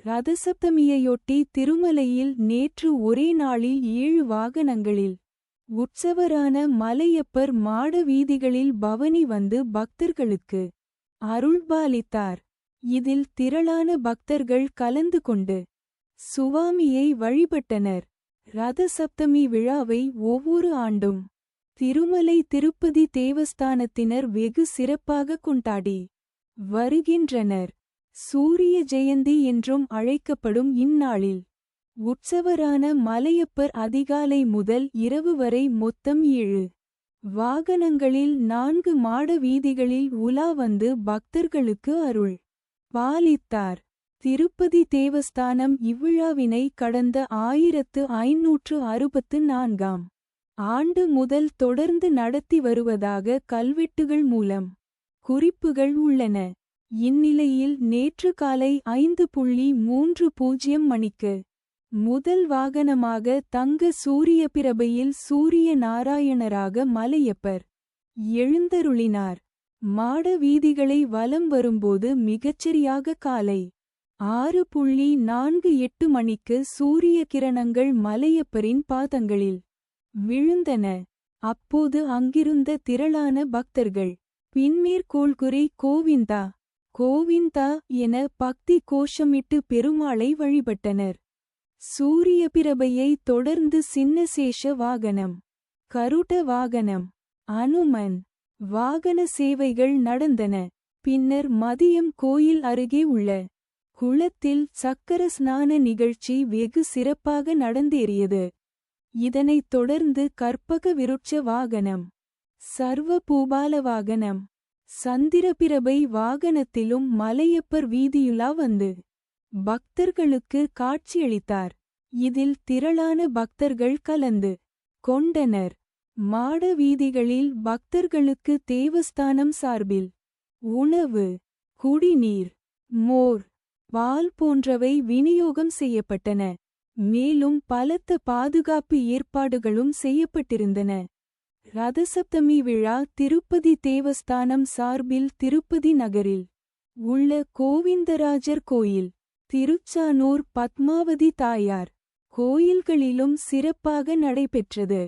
ரதசப்தமியையொட்டி திருமலையில் நேற்று ஒரே நாளில் 7 வாகனங்களில் உற்சவரான மலையப்பர் மாட வீதிகளில் பவனி வந்து பக்தர்களுக்கு அருள்பாலித்தார். இதில் திரளான பக்தர்கள் கலந்து கொண்டு சுவாமியை வழிபட்டனர். ரதசப்தமி விழாவை ஒவ்வொரு ஆண்டும் திருமலை திருப்பதி தேவஸ்தானத்தினர் வெகு சிறப்பாக கொண்டாடி வருகின்றனர். சூரிய ஜெயந்தி என்றும் அழைக்கப்படும் இந்நாளில் உற்சவரான மலையப்பர் அதிகாலை முதல் இரவு வரை மொத்தம் 7 வாகனங்களில் 4 மாட வீதிகளில் உலா வந்து பக்தர்களுக்கு அருள் பாலித்தார். திருப்பதி தேவஸ்தானம் இவ்விழாவினை கடந்த 1564ஆம் ஆண்டு முதல் தொடர்ந்து நடத்தி வருவதாக கல்வெட்டுகள் மூலம் குறிப்புகள் உள்ளன. இந்நிலையில் நேற்று காலை 5:30 மணிக்கு முதல் வாகனமாக தங்க சூரிய பிரபையில் சூரிய நாராயணராக மலையப்பர் எழுந்தருளினார். மாட வீதிகளை வலம் வரும்போது மிகச்சரியாக காலை 6:48 மணிக்கு சூரிய கிரணங்கள் மலையப்பரின் பாதங்களில் விழுந்தன. அப்போது அங்கிருந்த திரளான பக்தர்கள் பின்மேற்கோள்குறி கோவிந்தா கோவிந்தா என பக்தி கோஷமிட்டு பெருமாளை வழிபட்டனர். சூரிய பிரபையை தொடர்ந்து சின்னசேஷ வாகனம், கருட வாகனம், அனுமன் வாகன சேவைகள் நடந்தன. பின்னர் மதியம் கோயில் அருகே உள்ள குளத்தில் சக்கர ஸ்நான நிகழ்ச்சி வெகு சிறப்பாக நடந்தேறியது. இதனைத் தொடர்ந்து கற்பக விருட்ச வாகனம், சர்வ பூபால வாகனம், சந்திரபிரபை வாகனத்திலும் மலையப்பர் வீதியுலா வந்து பக்தர்களுக்கு காட்சியளித்தார். இதில் திரளான பக்தர்கள் கலந்து கொண்டனர். மாட வீதிகளில் பக்தர்களுக்கு தேவஸ்தானம் சார்பில் உணவு, குடிநீர், மோர், பால் போன்றவை விநியோகம் செய்யப்பட்டன. மேலும் பலத்த பாதுகாப்பு ஏற்பாடுகளும் செய்யப்பட்டிருந்தன. ரதசப்தமி விழா திருப்பதி தேவஸ்தானம் சார்பில் திருப்பதி நகரில் உள்ள கோவிந்தராஜர் கோயில், திருச்சானூர் பத்மாவதி தாயார் கோயில்களிலும் சிறப்பாக நடைபெற்றது.